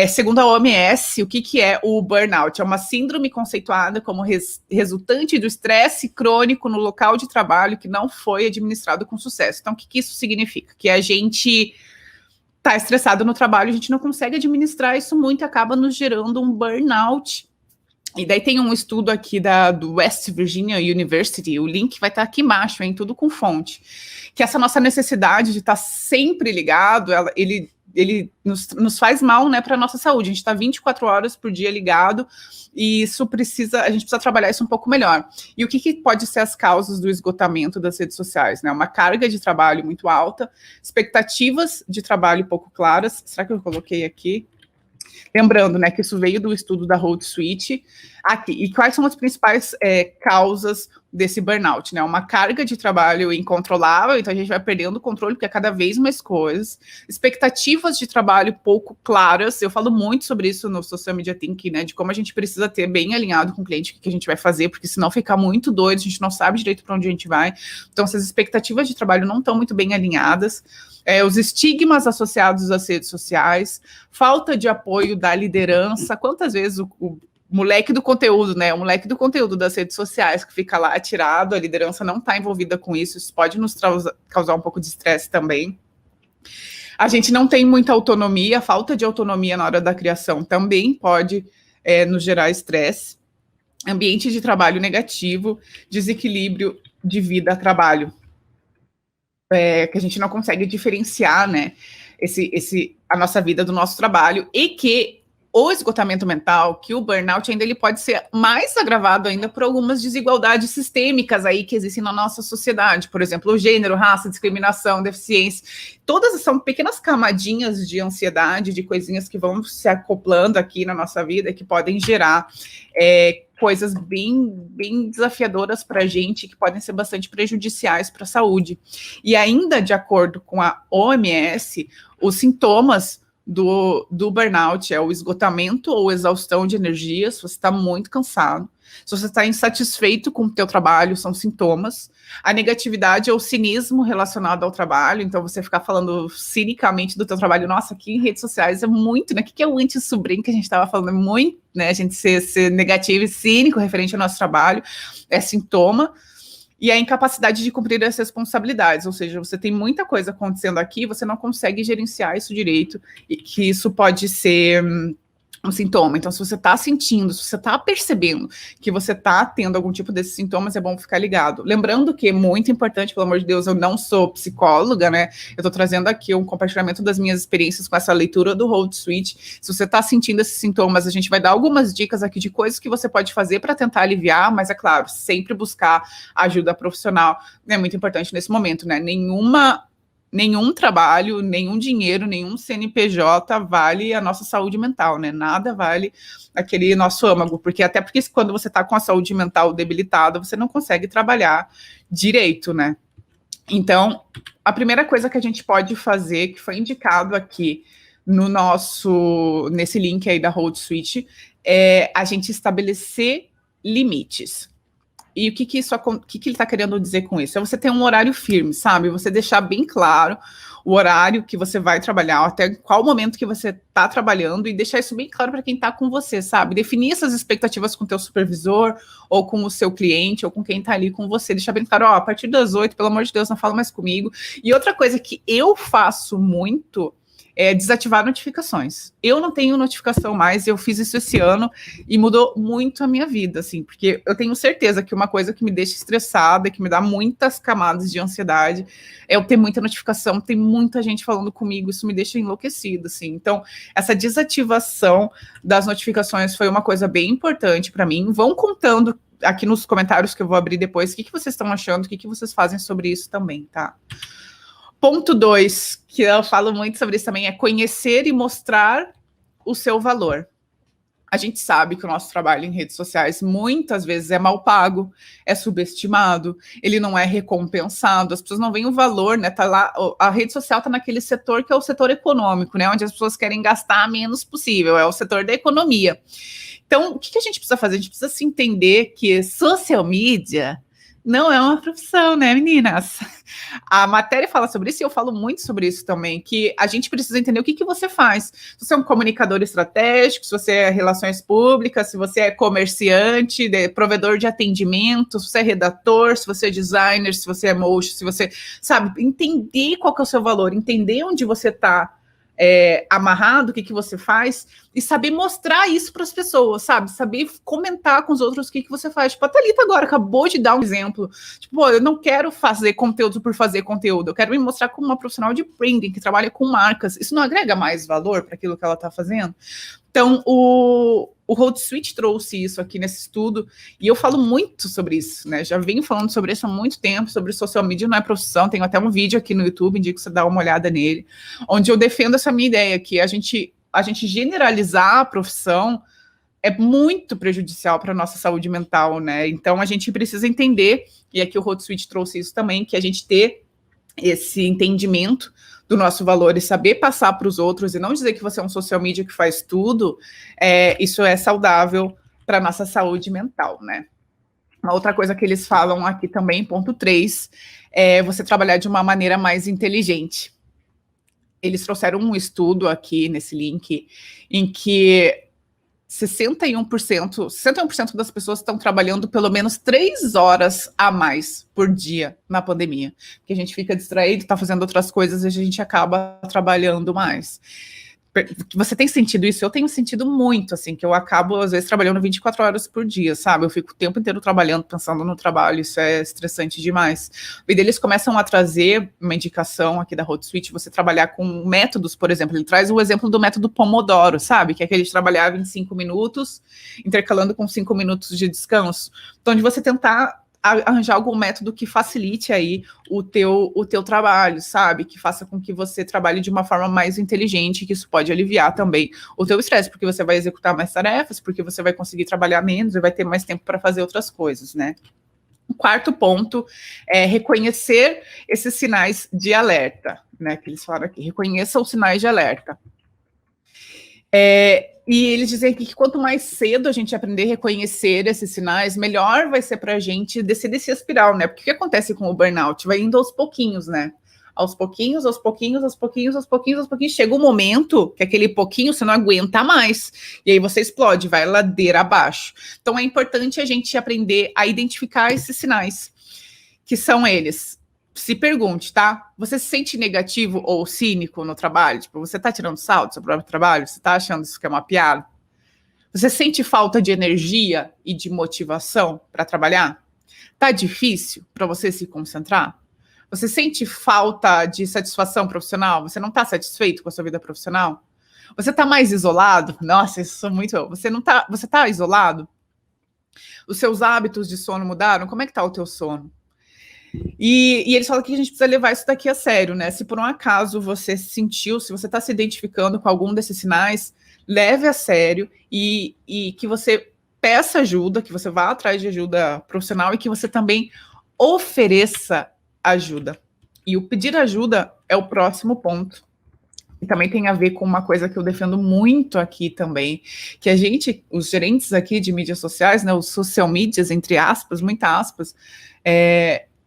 Segundo a OMS, o que é o burnout? É uma síndrome conceituada como resultante do estresse crônico no local de trabalho que não foi administrado com sucesso. Então, o que isso significa? Que a gente está estressado no trabalho, a gente não consegue administrar isso muito e acaba nos gerando um burnout. E daí tem um estudo aqui do West Virginia University, o link vai estar aqui embaixo, hein, tudo com fonte, que essa nossa necessidade de estar sempre ligado, ele nos faz mal, né, para a nossa saúde. A gente está 24 horas por dia ligado e a gente precisa trabalhar isso um pouco melhor. E o que pode ser as causas do esgotamento das redes sociais, né? Uma carga de trabalho muito alta, expectativas de trabalho pouco claras. Será que eu coloquei aqui? Lembrando, né, que isso veio do estudo da Hootsuite aqui. E quais são as principais causas desse burnout, né? Uma carga de trabalho incontrolável, então a gente vai perdendo o controle, porque é cada vez mais coisas. Expectativas de trabalho pouco claras. Eu falo muito sobre isso no Social Media Thinking, né? De como a gente precisa ter bem alinhado com o cliente o que a gente vai fazer, porque senão fica muito doido, a gente não sabe direito para onde a gente vai. Então, essas expectativas de trabalho não estão muito bem alinhadas. Os estigmas associados às redes sociais, falta de apoio da liderança. Quantas vezes o moleque do conteúdo, né? O moleque do conteúdo das redes sociais que fica lá atirado, a liderança não está envolvida com isso, isso pode nos causar um pouco de estresse também. A gente não tem muita autonomia, falta de autonomia na hora da criação também pode nos gerar estresse. Ambiente de trabalho negativo, desequilíbrio de vida-trabalho. Que a gente não consegue diferenciar, né, a nossa vida do nosso trabalho, e que o esgotamento mental, que o burnout ainda ele pode ser mais agravado ainda por algumas desigualdades sistêmicas aí que existem na nossa sociedade, por exemplo, o gênero, raça, discriminação, deficiência, todas são pequenas camadinhas de ansiedade, de coisinhas que vão se acoplando aqui na nossa vida, que podem gerar coisas bem desafiadoras para a gente, que podem ser bastante prejudiciais para a saúde. E ainda, de acordo com a OMS, os sintomas do burnout é o esgotamento ou exaustão de energia, se você está muito cansado, se você está insatisfeito com o teu trabalho, são sintomas. A negatividade é o cinismo relacionado ao trabalho, então você ficar falando cinicamente do teu trabalho, nossa, aqui em redes sociais é muito, né? O que é o anti-sobrinho que a gente estava falando? É muito, né? A gente ser negativo e cínico referente ao nosso trabalho é sintoma. E a incapacidade de cumprir as responsabilidades, ou seja, você tem muita coisa acontecendo aqui, você não consegue gerenciar isso direito, e que isso pode ser um sintoma. Então, se você está sentindo, se você está percebendo que você está tendo algum tipo desses sintomas, é bom ficar ligado. Lembrando que é muito importante, pelo amor de Deus, eu não sou psicóloga, né? Eu estou trazendo aqui um compartilhamento das minhas experiências com essa leitura do Hootsuite. Se você está sentindo esses sintomas, a gente vai dar algumas dicas aqui de coisas que você pode fazer para tentar aliviar, mas é claro, sempre buscar ajuda profissional é muito importante nesse momento, né? Nenhum trabalho, nenhum dinheiro, nenhum CNPJ vale a nossa saúde mental, né? Nada vale aquele nosso âmago, porque quando você está com a saúde mental debilitada, você não consegue trabalhar direito, né? Então, a primeira coisa que a gente pode fazer, que foi indicado aqui nesse link aí da Hootsuite, é a gente estabelecer limites. E o que ele está querendo dizer com isso? É você ter um horário firme, sabe? Você deixar bem claro o horário que você vai trabalhar, até qual momento que você está trabalhando, e deixar isso bem claro para quem está com você, sabe? Definir essas expectativas com o teu supervisor, ou com o seu cliente, ou com quem está ali com você. Deixar bem claro, a partir das 8, pelo amor de Deus, não fala mais comigo. E outra coisa que eu faço muito é desativar notificações. Eu não tenho notificação mais, eu fiz isso esse ano e mudou muito a minha vida, assim, porque eu tenho certeza que uma coisa que me deixa estressada, que me dá muitas camadas de ansiedade, é eu ter muita notificação, tem muita gente falando comigo, isso me deixa enlouquecida, assim. Então, essa desativação das notificações foi uma coisa bem importante para mim. Vão contando aqui nos comentários que eu vou abrir depois, o que vocês estão achando, o que vocês fazem sobre isso também, tá? Ponto 2, que eu falo muito sobre isso também, é conhecer e mostrar o seu valor. A gente sabe que o nosso trabalho em redes sociais muitas vezes é mal pago, é subestimado, ele não é recompensado, as pessoas não veem o valor, né? Tá lá, a rede social está naquele setor que é o setor econômico, né? Onde as pessoas querem gastar menos possível, é o setor da economia. Então, o que a gente precisa fazer? A gente precisa se entender que social media Não é uma profissão, né, meninas? A matéria fala sobre isso e eu falo muito sobre isso também, que a gente precisa entender o que você faz. Se você é um comunicador estratégico, se você é relações públicas, se você é comerciante, provedor de atendimento, se você é redator, se você é designer, se você é motion, se você, sabe, entender qual que é o seu valor, entender onde você está amarrado, o que você faz, e saber mostrar isso para as pessoas, sabe? Saber comentar com os outros o que você faz. Tipo, a Thalita agora acabou de dar um exemplo. Tipo, pô, eu não quero fazer conteúdo por fazer conteúdo, eu quero me mostrar como uma profissional de branding, que trabalha com marcas. Isso não agrega mais valor para aquilo que ela está fazendo? Então, o Hootsuite trouxe isso aqui nesse estudo, e eu falo muito sobre isso, né? Já venho falando sobre isso há muito tempo, sobre social media não é profissão, tenho até um vídeo aqui no YouTube, indico você dar uma olhada nele, onde eu defendo essa minha ideia, que a gente generalizar a profissão é muito prejudicial para a nossa saúde mental, né? Então, a gente precisa entender, e aqui o Hootsuite trouxe isso também, que a gente ter esse entendimento do nosso valor e saber passar para os outros e não dizer que você é um social media que faz tudo, isso é saudável para a nossa saúde mental, né? Uma outra coisa que eles falam aqui também, ponto 3, é você trabalhar de uma maneira mais inteligente. Eles trouxeram um estudo aqui nesse link em que 61% das pessoas estão trabalhando pelo menos 3 horas a mais por dia na pandemia. Porque a gente fica distraído, está fazendo outras coisas e a gente acaba trabalhando mais. Você tem sentido isso? Eu tenho sentido muito, assim, que eu acabo, às vezes, trabalhando 24 horas por dia, sabe? Eu fico o tempo inteiro trabalhando, pensando no trabalho, isso é estressante demais. E daí eles começam a trazer uma indicação aqui da Hootsuite, você trabalhar com métodos, por exemplo, ele traz o exemplo do método Pomodoro, sabe? Que é aquele de trabalhar 25 minutos, intercalando com 5 minutos de descanso. Então, de você tentar arranjar algum método que facilite aí o teu trabalho, sabe? Que faça com que você trabalhe de uma forma mais inteligente, que isso pode aliviar também o teu estresse, porque você vai executar mais tarefas, porque você vai conseguir trabalhar menos e vai ter mais tempo para fazer outras coisas, né? O quarto ponto é reconhecer esses sinais de alerta, né? Que eles falaram aqui, reconheça os sinais de alerta. E eles dizem aqui que quanto mais cedo a gente aprender a reconhecer esses sinais, melhor vai ser para a gente descer desse espiral, né? Porque o que acontece com o burnout? Vai indo aos pouquinhos, né? Aos pouquinhos, chega um momento que aquele pouquinho você não aguenta mais, e aí você explode, vai ladeira abaixo. Então é importante a gente aprender a identificar esses sinais, que são eles. Se pergunte, tá? Você se sente negativo ou cínico no trabalho? Tipo, você tá tirando sarro do seu próprio trabalho? Você tá achando isso que é uma piada? Você sente falta de energia e de motivação para trabalhar? Tá difícil para você se concentrar? Você sente falta de satisfação profissional? Você não tá satisfeito com a sua vida profissional? Você tá mais isolado? Nossa, isso é muito... Você tá isolado? Os seus hábitos de sono mudaram? Como é que tá o teu sono? E eles falam que a gente precisa levar isso daqui a sério, né? Se por um acaso você sentiu, se você está se identificando com algum desses sinais, leve a sério e que você peça ajuda, que você vá atrás de ajuda profissional e que você também ofereça ajuda. E o pedir ajuda é o próximo ponto. E também tem a ver com uma coisa que eu defendo muito aqui também, que a gente, os gerentes aqui de mídias sociais, né, os social medias, entre aspas, muitas aspas,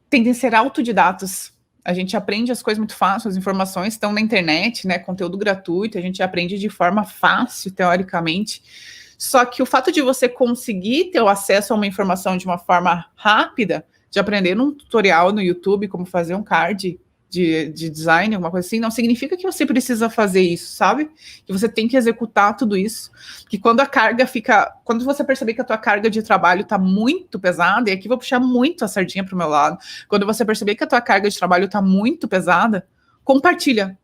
tendem a ser autodidatas. A gente aprende as coisas muito fácil, as informações estão na internet, né, conteúdo gratuito, a gente aprende de forma fácil, teoricamente. Só que o fato de você conseguir ter o acesso a uma informação de uma forma rápida, de aprender num tutorial no YouTube como fazer um card de design, alguma coisa assim, não significa que você precisa fazer isso, sabe? Que você tem que executar tudo isso. Que quando a carga quando você perceber que a tua carga de trabalho está muito pesada, e aqui vou puxar muito a sardinha para o meu lado, quando você perceber que a tua carga de trabalho está muito pesada, compartilha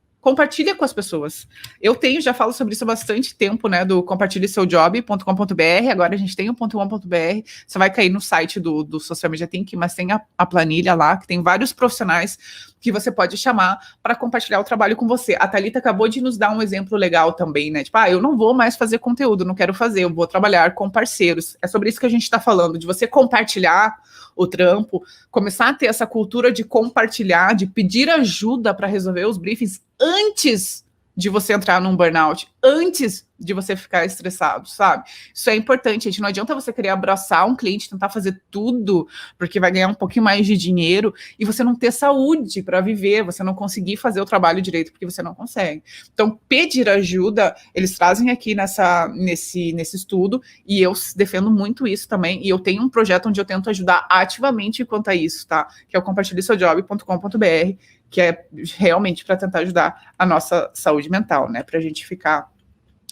com as pessoas. Eu já falo sobre isso há bastante tempo, né, do compartilheseujob.com.br, agora a gente tem o .1.br, você vai cair no site do Social Media Think, mas tem a planilha lá, que tem vários profissionais que você pode chamar para compartilhar o trabalho com você. A Thalita acabou de nos dar um exemplo legal também, né, tipo, eu não vou mais fazer conteúdo, não quero fazer, eu vou trabalhar com parceiros. É sobre isso que a gente está falando, de você compartilhar o trampo, começar a ter essa cultura de compartilhar, de pedir ajuda para resolver os briefings antes de você entrar num burnout, antes de você ficar estressado, sabe? Isso é importante, gente. Não adianta você querer abraçar um cliente, tentar fazer tudo, porque vai ganhar um pouquinho mais de dinheiro, e você não ter saúde para viver, você não conseguir fazer o trabalho direito, porque você não consegue. Então, pedir ajuda, eles trazem aqui nesse estudo, e eu defendo muito isso também, e eu tenho um projeto onde eu tento ajudar ativamente quanto a isso, tá? Que é o compartilheSeuJob.com.br, que é realmente para tentar ajudar a nossa saúde mental, né? Para a gente ficar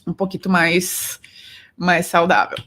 um pouquinho mais saudável.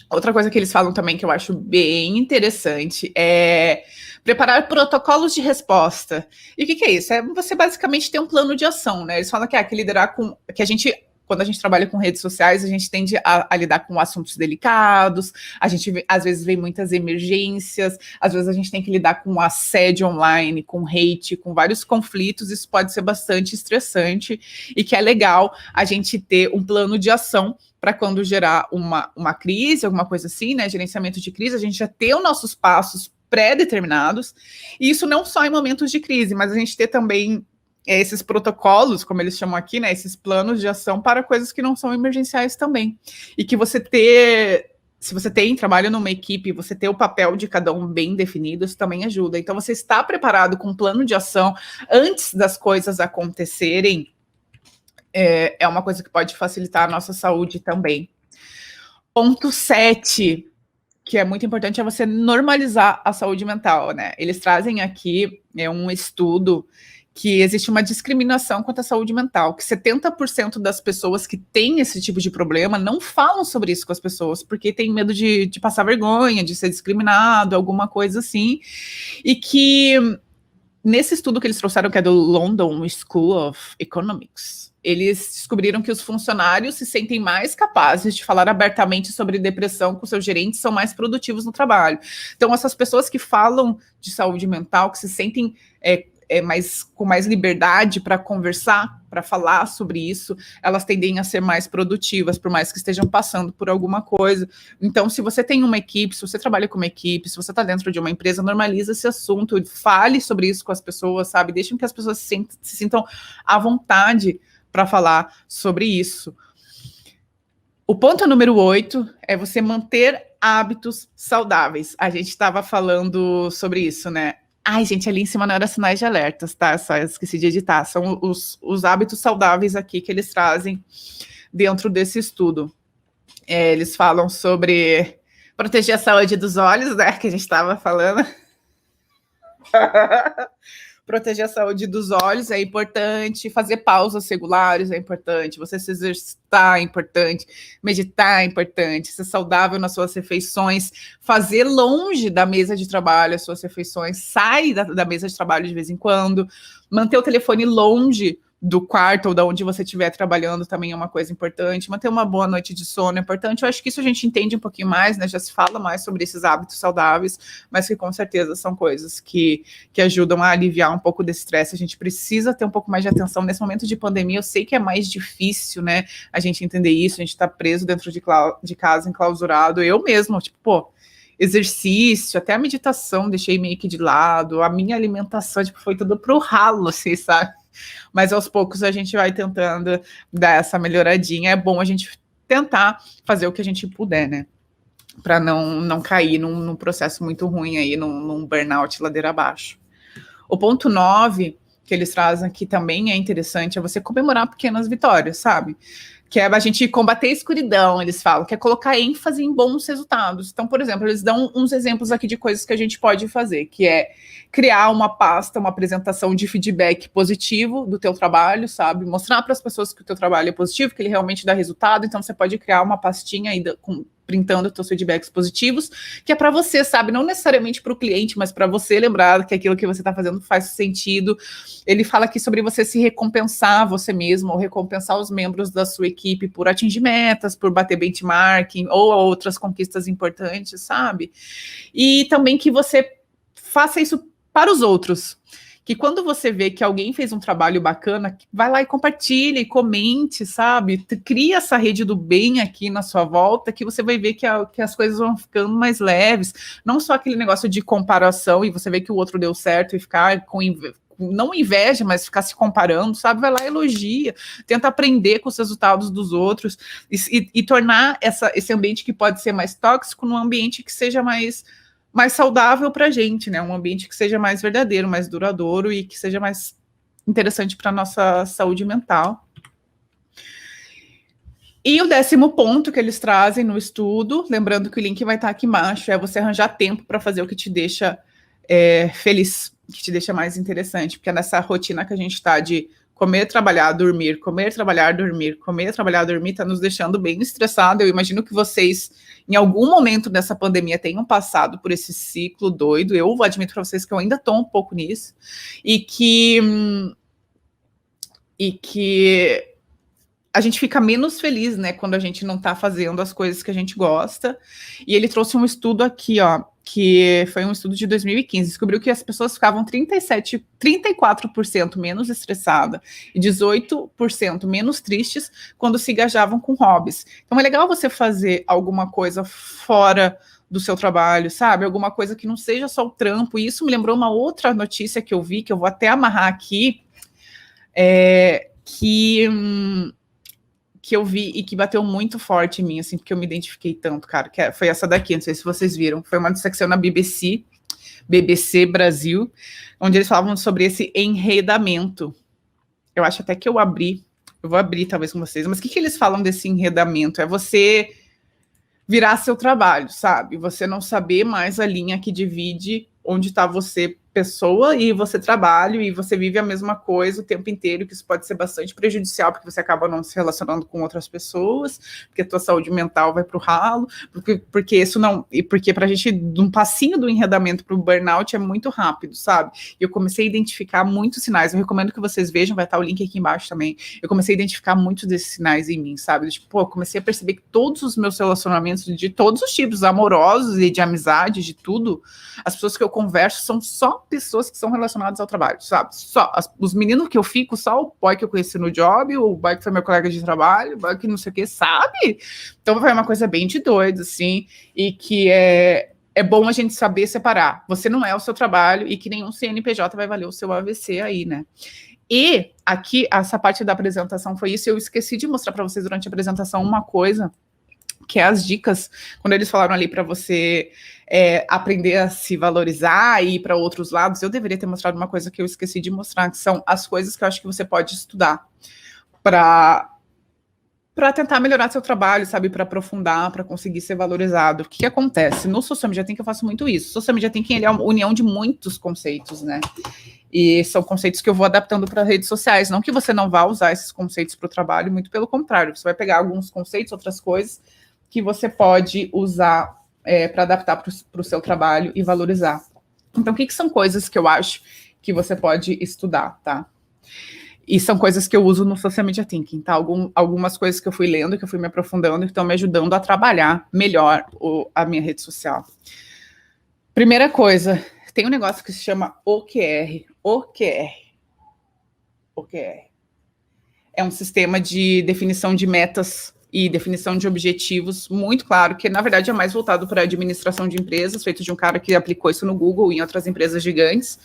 Outra coisa que eles falam também que eu acho bem interessante é preparar protocolos de resposta. E o que é isso? É você basicamente ter um plano de ação, né? Eles falam que liderar com... que a gente... Quando a gente trabalha com redes sociais, a gente tende a lidar com assuntos delicados, a gente às vezes vê muitas emergências, às vezes a gente tem que lidar com assédio online, com hate, com vários conflitos, isso pode ser bastante estressante, e que é legal a gente ter um plano de ação para quando gerar uma crise, alguma coisa assim, né, gerenciamento de crise, a gente já ter os nossos passos pré-determinados, e isso não só em momentos de crise, mas a gente ter também esses protocolos, como eles chamam aqui, né, esses planos de ação para coisas que não são emergenciais também. E que você se você trabalha numa equipe, você ter o papel de cada um bem definido, isso também ajuda. Então, você está preparado com um plano de ação antes das coisas acontecerem, é uma coisa que pode facilitar a nossa saúde também. Ponto 7, que é muito importante, é você normalizar a saúde mental, né? Eles trazem aqui um estudo que existe uma discriminação quanto à saúde mental, que 70% das pessoas que têm esse tipo de problema não falam sobre isso com as pessoas, porque tem medo de passar vergonha, de ser discriminado, alguma coisa assim, e que nesse estudo que eles trouxeram, que é do London School of Economics, eles descobriram que os funcionários se sentem mais capazes de falar abertamente sobre depressão com seus gerentes, são mais produtivos no trabalho. Então, essas pessoas que falam de saúde mental, que se sentem com mais liberdade para conversar, para falar sobre isso, elas tendem a ser mais produtivas, por mais que estejam passando por alguma coisa. Então, se você tem uma equipe, se você trabalha com uma equipe, se você está dentro de uma empresa, normaliza esse assunto, fale sobre isso com as pessoas, sabe? Deixem que as pessoas se sintam à vontade para falar sobre isso. O ponto número 8 é você manter hábitos saudáveis. A gente estava falando sobre isso, né? Ai, gente, ali em cima não era sinais de alertas, tá? Só esqueci de editar. São os hábitos saudáveis aqui que eles trazem dentro desse estudo. Eles falam sobre proteger a saúde dos olhos, né? Que a gente estava falando. Proteger a saúde dos olhos é importante, fazer pausas regulares é importante, você se exercitar é importante, meditar é importante, ser saudável nas suas refeições, fazer longe da mesa de trabalho as suas refeições, sai da mesa de trabalho de vez em quando, manter o telefone longe do quarto ou da onde você estiver trabalhando também é uma coisa importante, manter uma boa noite de sono é importante. Eu acho que isso a gente entende um pouquinho mais, né? Já se fala mais sobre esses hábitos saudáveis, mas que com certeza são coisas que ajudam a aliviar um pouco desse estresse. A gente precisa ter um pouco mais de atenção nesse momento de pandemia. Eu sei que é mais difícil, né? A gente entender isso, a gente tá preso dentro de casa, enclausurado. Eu mesmo, exercício, até a meditação deixei meio que de lado, a minha alimentação, foi tudo pro ralo, assim, sabe? Mas aos poucos a gente vai tentando dar essa melhoradinha. É bom a gente tentar fazer o que a gente puder, né? Para não cair num processo muito ruim aí, num burnout ladeira abaixo. O ponto 9, que eles trazem aqui também é interessante, é você comemorar pequenas vitórias, sabe? Que é a gente combater a escuridão, eles falam, que é colocar ênfase em bons resultados. Então, por exemplo, eles dão uns exemplos aqui de coisas que a gente pode fazer, que é criar uma pasta, uma apresentação de feedback positivo do teu trabalho, sabe? Mostrar para as pessoas que o teu trabalho é positivo, que ele realmente dá resultado. Então, você pode criar uma pastinha aí printando os teus feedbacks positivos, que é para você, sabe? Não necessariamente para o cliente, mas para você lembrar que aquilo que você está fazendo faz sentido. Ele fala aqui sobre você se recompensar você mesmo, ou recompensar os membros da sua equipe por atingir metas, por bater benchmarking, ou outras conquistas importantes, sabe? E também que você faça isso para os outros. Que quando você vê que alguém fez um trabalho bacana, vai lá e compartilhe, comente, sabe? Cria essa rede do bem aqui na sua volta, que você vai ver que as coisas vão ficando mais leves. Não só aquele negócio de comparação e você vê que o outro deu certo e ficar não inveja, mas ficar se comparando, sabe? Vai lá, elogia, tenta aprender com os resultados dos outros e tornar esse ambiente que pode ser mais tóxico num ambiente que seja mais saudável para a gente, né? Um ambiente que seja mais verdadeiro, mais duradouro e que seja mais interessante para a nossa saúde mental. E o 10º ponto que eles trazem no estudo, lembrando que o link vai estar aqui embaixo, é você arranjar tempo para fazer o que te deixa feliz, que te deixa mais interessante, porque é nessa rotina que a gente está de comer, trabalhar, dormir, comer, trabalhar, dormir, comer, trabalhar, dormir, está nos deixando bem estressados. Eu imagino que vocês, em algum momento dessa pandemia, tenham passado por esse ciclo doido. Eu admito para vocês que eu ainda estou um pouco nisso, e que a gente fica menos feliz, né, quando a gente não está fazendo as coisas que a gente gosta. E ele trouxe um estudo aqui, ó, que foi um estudo de 2015, descobriu que as pessoas ficavam 34% menos estressadas e 18% menos tristes quando se engajavam com hobbies. Então é legal você fazer alguma coisa fora do seu trabalho, sabe? Alguma coisa que não seja só o trampo. E isso me lembrou uma outra notícia que eu vi, que eu vou até amarrar aqui, que eu vi e que bateu muito forte em mim, assim, porque eu me identifiquei tanto, cara, que foi essa daqui, não sei se vocês viram, foi uma notícia que saiu na BBC Brasil, onde eles falavam sobre esse enredamento. Eu acho até que eu vou abrir talvez com vocês, mas o que eles falam desse enredamento? É você virar seu trabalho, sabe? Você não saber mais a linha que divide onde está você, pessoa, e você trabalho, e você vive a mesma coisa o tempo inteiro, que isso pode ser bastante prejudicial, porque você acaba não se relacionando com outras pessoas, porque a tua saúde mental vai pro ralo, porque isso não, e porque pra gente, de um passinho do enredamento pro burnout é muito rápido, sabe? E eu comecei a identificar muitos sinais, eu recomendo que vocês vejam, vai estar o link aqui embaixo também, eu comecei a identificar muitos desses sinais em mim, sabe? Tipo, pô, eu comecei a perceber que todos os meus relacionamentos, de todos os tipos, amorosos e de amizade, de tudo, as pessoas que eu converso são só pessoas que são relacionadas ao trabalho, sabe? Só os meninos que eu fico, só o boy que eu conheci no job, o boy que foi meu colega de trabalho, o boy que não sei o que, sabe? Então foi uma coisa bem de doido, assim, e que é bom a gente saber separar. Você não é o seu trabalho e que nenhum CNPJ vai valer o seu AVC aí, né? E aqui, essa parte da apresentação foi isso, eu esqueci de mostrar para vocês durante a apresentação uma coisa, que é as dicas, quando eles falaram ali para você aprender a se valorizar e ir para outros lados, eu deveria ter mostrado uma coisa que eu esqueci de mostrar, que são as coisas que eu acho que você pode estudar para tentar melhorar seu trabalho, sabe, para aprofundar, para conseguir ser valorizado. O que acontece? No Social Media Thinking eu faço muito isso. Social Media Thinking, ele é uma união de muitos conceitos, né? E são conceitos que eu vou adaptando para redes sociais. Não que você não vá usar esses conceitos para o trabalho, muito pelo contrário. Você vai pegar alguns conceitos, outras coisas, que você pode usar para adaptar para o seu trabalho e valorizar. Então, o que são coisas que eu acho que você pode estudar, tá? E são coisas que eu uso no Social Media Thinking, tá? Algumas coisas que eu fui lendo, que eu fui me aprofundando, que estão me ajudando a trabalhar melhor a minha rede social. Primeira coisa, tem um negócio que se chama OKR. OKR. É um sistema de definição de metas e definição de objetivos muito claro, que na verdade é mais voltado para a administração de empresas, feito de um cara que aplicou isso no Google e em outras empresas gigantes,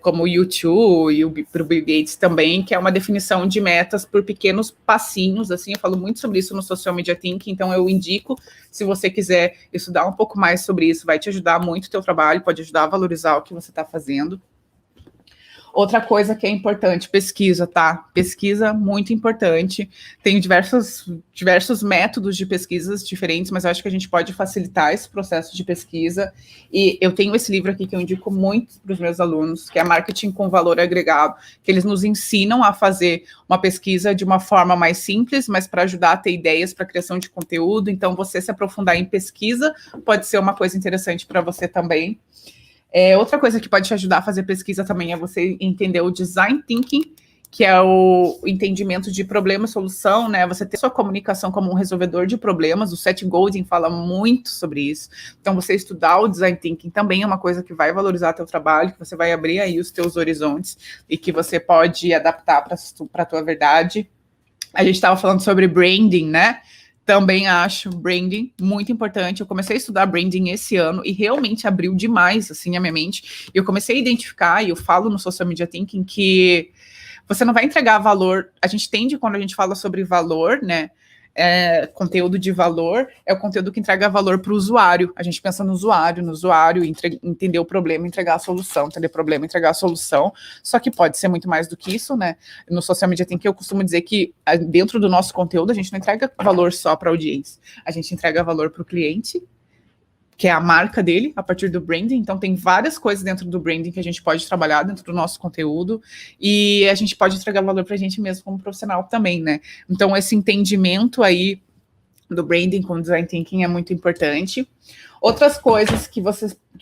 como o YouTube e o Bill Gates também, que é uma definição de metas por pequenos passinhos, assim, eu falo muito sobre isso no Social Media Thinking, então eu indico, se você quiser estudar um pouco mais sobre isso, vai te ajudar muito o teu trabalho, pode ajudar a valorizar o que você está fazendo. Outra coisa que é importante, pesquisa, tá? Pesquisa, muito importante. Tem diversos métodos de pesquisas diferentes, mas eu acho que a gente pode facilitar esse processo de pesquisa. E eu tenho esse livro aqui que eu indico muito para os meus alunos, que é Marketing com Valor Agregado, que eles nos ensinam a fazer uma pesquisa de uma forma mais simples, mas para ajudar a ter ideias para criação de conteúdo. Então, você se aprofundar em pesquisa pode ser uma coisa interessante para você também. Outra coisa que pode te ajudar a fazer pesquisa também é você entender o design thinking, que é o entendimento de problema e solução, né? Você ter sua comunicação como um resolvedor de problemas. O Seth Godin fala muito sobre isso. Então, você estudar o design thinking também é uma coisa que vai valorizar teu trabalho, que você vai abrir aí os teus horizontes e que você pode adaptar para a tua verdade. A gente estava falando sobre branding, né? Também acho branding muito importante. Eu comecei a estudar branding esse ano e realmente abriu demais, assim, a minha mente. Eu comecei a identificar, e eu falo no Social Media Thinking, que você não vai entregar valor. A gente tende, quando a gente fala sobre valor, né, conteúdo de valor, é o conteúdo que entrega valor para o usuário. A gente pensa no usuário, entender o problema, entregar a solução, entender o problema, entregar a solução. Só que pode ser muito mais do que isso, né? No Social Media Thinking eu costumo dizer que dentro do nosso conteúdo a gente não entrega valor só para a audiência, a gente entrega valor para o cliente, que é a marca dele, a partir do branding. Então, tem várias coisas dentro do branding que a gente pode trabalhar dentro do nosso conteúdo, e a gente pode entregar valor para a gente mesmo como profissional também, né? Então, esse entendimento aí do branding com design thinking é muito importante. Outras coisas que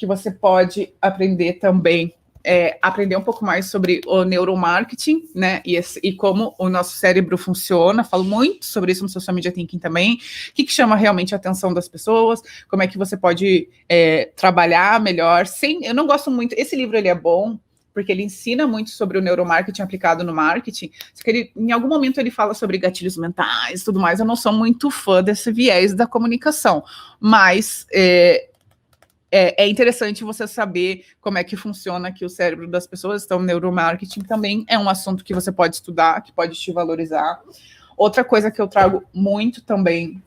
você pode aprender também aprender um pouco mais sobre o neuromarketing, né, e como o nosso cérebro funciona. Falo muito sobre isso no Social Media Thinking também. O que chama realmente a atenção das pessoas, como é que você pode trabalhar melhor. Eu não gosto muito, esse livro ele é bom, porque ele ensina muito sobre o neuromarketing aplicado no marketing, que em algum momento ele fala sobre gatilhos mentais e tudo mais. Eu não sou muito fã desse viés da comunicação, mas é interessante você saber como é que funciona aqui o cérebro das pessoas. Então, neuromarketing também é um assunto que você pode estudar, que pode te valorizar. Outra coisa que eu trago muito também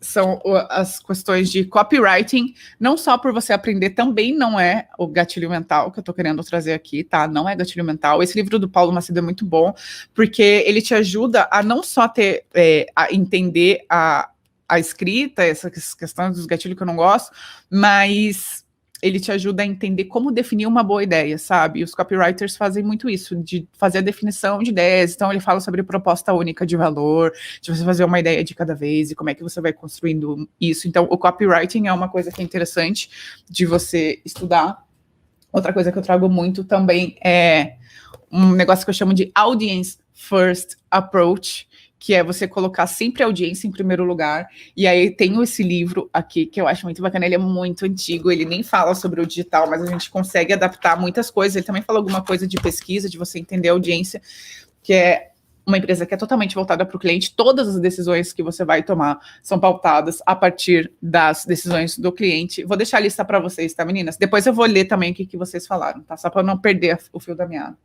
são as questões de copywriting, não só por você aprender, também não é o gatilho mental que eu tô querendo trazer aqui, tá? Não é gatilho mental. Esse livro do Paulo Macedo é muito bom, porque ele te ajuda a não só a entender a escrita, essa questão dos gatilhos que eu não gosto, mas ele te ajuda a entender como definir uma boa ideia, sabe? E os copywriters fazem muito isso, de fazer a definição de ideias. Então, ele fala sobre proposta única de valor, de você fazer uma ideia de cada vez e como é que você vai construindo isso. Então, o copywriting é uma coisa que é interessante de você estudar. Outra coisa que eu trago muito também é um negócio que eu chamo de Audience First Approach, que é você colocar sempre a audiência em primeiro lugar. E aí tenho esse livro aqui, que eu acho muito bacana, ele é muito antigo, ele nem fala sobre o digital, mas a gente consegue adaptar muitas coisas. Ele também fala alguma coisa de pesquisa, de você entender a audiência, que é uma empresa que é totalmente voltada para o cliente. Todas as decisões que você vai tomar são pautadas a partir das decisões do cliente. Vou deixar a lista para vocês, tá, meninas? Depois eu vou ler também o que vocês falaram, tá? Só para não perder o fio da meada.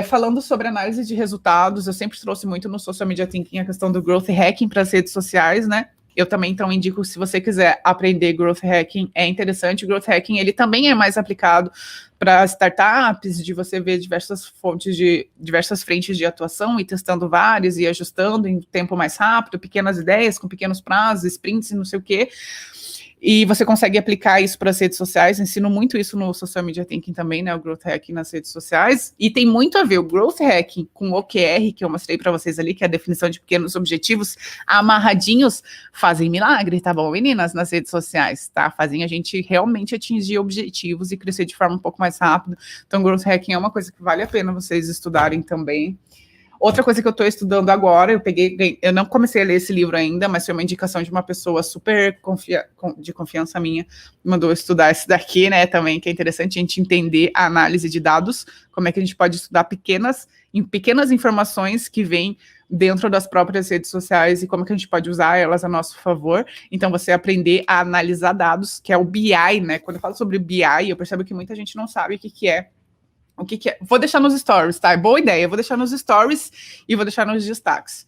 Falando sobre análise de resultados, eu sempre trouxe muito no Social Media Thinking a questão do Growth Hacking para as redes sociais, né? Eu também, então, indico, se você quiser aprender Growth Hacking, é interessante. O Growth Hacking, ele também é mais aplicado para startups, de você ver diversas frentes de atuação e testando várias e ajustando em tempo mais rápido, pequenas ideias com pequenos prazos, sprints e não sei o quê. E você consegue aplicar isso para as redes sociais. Ensino muito isso no Social Media Thinking também, né? O Growth Hacking nas redes sociais. E tem muito a ver o Growth Hacking com o OKR, que eu mostrei para vocês ali, que é a definição de pequenos objetivos amarradinhos, fazem milagre, tá bom, meninas? Nas redes sociais, tá? Fazem a gente realmente atingir objetivos e crescer de forma um pouco mais rápida. Então, Growth Hacking é uma coisa que vale a pena vocês estudarem também. Outra coisa que eu estou estudando agora, eu não comecei a ler esse livro ainda, mas foi uma indicação de uma pessoa super de confiança minha, mandou estudar esse daqui, né, também, que é interessante a gente entender a análise de dados, como é que a gente pode estudar pequenas informações que vêm dentro das próprias redes sociais e como que a gente pode usar elas a nosso favor. Então, você aprender a analisar dados, que é o BI, né, quando eu falo sobre BI, eu percebo que muita gente não sabe o que é. Vou deixar nos stories, tá? Boa ideia. Vou deixar nos stories e vou deixar nos destaques.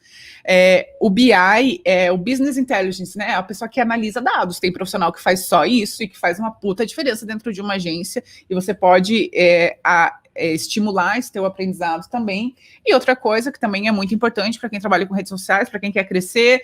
O BI é o Business Intelligence, né? A pessoa que analisa dados. Tem profissional que faz só isso e que faz uma puta diferença dentro de uma agência. E você pode estimular esse teu aprendizado também. E outra coisa que também é muito importante para quem trabalha com redes sociais, para quem quer crescer,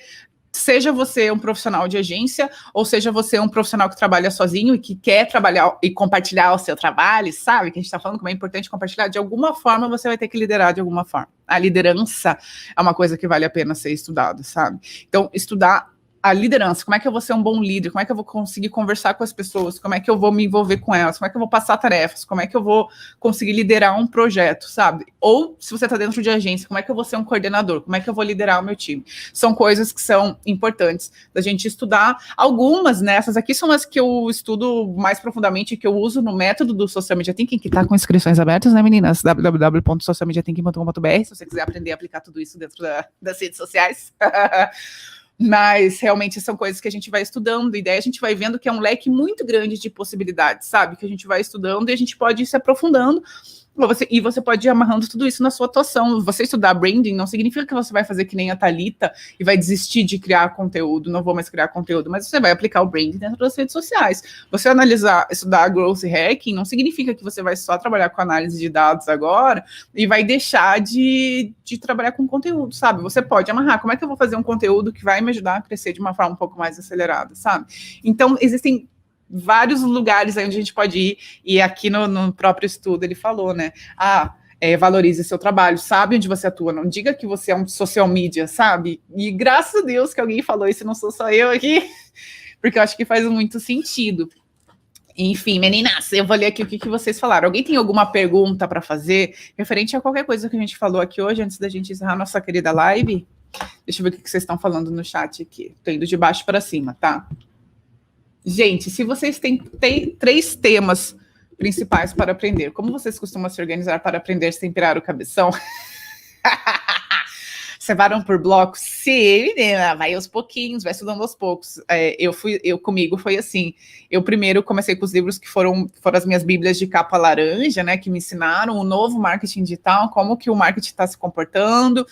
seja você um profissional de agência, ou seja você um profissional que trabalha sozinho e que quer trabalhar e compartilhar o seu trabalho, sabe? Que a gente está falando como é importante compartilhar. De alguma forma, você vai ter que liderar de alguma forma. A liderança é uma coisa que vale a pena ser estudada, sabe? Então, estudar a liderança, como é que eu vou ser um bom líder, como é que eu vou conseguir conversar com as pessoas, como é que eu vou me envolver com elas, como é que eu vou passar tarefas, como é que eu vou conseguir liderar um projeto, sabe? Ou, se você está dentro de agência, como é que eu vou ser um coordenador, como é que eu vou liderar o meu time? São coisas que são importantes da gente estudar. Algumas nessas aqui são as que eu estudo mais profundamente, que eu uso no método do Social Media Thinking, que está com inscrições abertas, né, meninas? www.socialmediathinking.com.br, se você quiser aprender a aplicar tudo isso dentro das redes sociais. Mas realmente são coisas que a gente vai estudando, e daí a gente vai vendo que é um leque muito grande de possibilidades, sabe? Que a gente vai estudando e a gente pode ir se aprofundando, e você pode ir amarrando tudo isso na sua atuação. Você estudar branding não significa que você vai fazer que nem a Thalita e vai desistir de criar conteúdo, não vou mais criar conteúdo, mas você vai aplicar o branding dentro das redes sociais. Você estudar growth hacking não significa que você vai só trabalhar com análise de dados agora e vai deixar de trabalhar com conteúdo, sabe? Você pode amarrar, como é que eu vou fazer um conteúdo que vai me ajudar a crescer de uma forma um pouco mais acelerada, sabe? Então, existem vários lugares aí onde a gente pode ir, e aqui no próprio estudo ele falou, né? Valorize seu trabalho, sabe onde você atua, não diga que você é um social media, sabe? E graças a Deus que alguém falou isso, não sou só eu aqui, porque eu acho que faz muito sentido. Enfim, meninas, eu vou ler aqui o que vocês falaram. Alguém tem alguma pergunta para fazer referente a qualquer coisa que a gente falou aqui hoje, antes da gente encerrar nossa querida live? Deixa eu ver o que vocês estão falando no chat aqui. Tô indo de baixo para cima, tá? Gente, se vocês têm 3 temas principais para aprender, como vocês costumam se organizar para aprender sem pirar o cabeção? Separam por blocos? Sim, menina, vai aos pouquinhos, vai estudando aos poucos. Comigo foi assim, eu primeiro comecei com os livros que foram as minhas bíblias de capa laranja, né, que me ensinaram o novo marketing digital, como que o marketing está se comportando,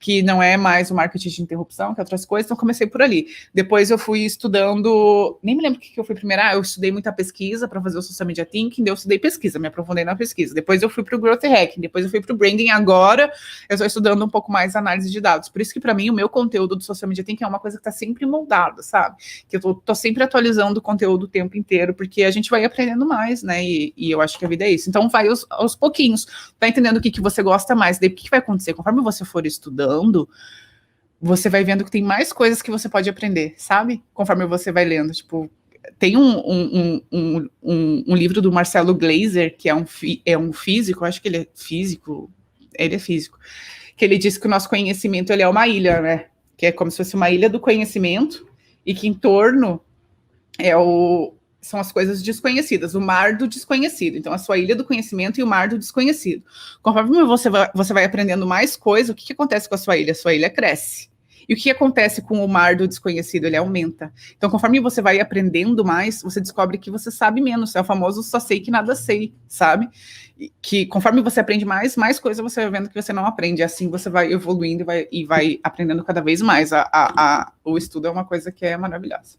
que não é mais o marketing de interrupção, que é outras coisas, então comecei por ali. Depois eu fui estudando, nem me lembro o que eu fui primeiro, eu estudei muita pesquisa para fazer o Social Media Thinking, daí eu estudei pesquisa, me aprofundei na pesquisa. Depois eu fui para o Growth Hacking, depois eu fui para o Branding, agora eu estou estudando um pouco mais análise de dados. Por isso que para mim o meu conteúdo do Social Media Thinking é uma coisa que está sempre moldada, sabe? Que eu tô sempre atualizando o conteúdo o tempo inteiro, porque a gente vai aprendendo mais, né? E eu acho que a vida é isso. Então vai aos pouquinhos, tá entendendo o que você gosta mais, daí o que vai acontecer? Conforme você for estudando, você vai vendo que tem mais coisas que você pode aprender, sabe? Conforme você vai lendo, tipo, tem um livro do Marcelo Gleiser, que é um físico, acho que ele é físico, que ele diz que o nosso conhecimento ele é uma ilha, né? Que é como se fosse uma ilha do conhecimento, e que em torno são as coisas desconhecidas, o mar do desconhecido. Então, a sua ilha do conhecimento e o mar do desconhecido. Conforme você vai aprendendo mais coisas, o que acontece com a sua ilha? A sua ilha cresce. E o que acontece com o mar do desconhecido? Ele aumenta. Então, conforme você vai aprendendo mais, você descobre que você sabe menos. É o famoso só sei que nada sei, sabe? Que conforme você aprende mais coisas você vai vendo que você não aprende. Assim você vai evoluindo e vai aprendendo cada vez mais. O estudo é uma coisa que é maravilhosa.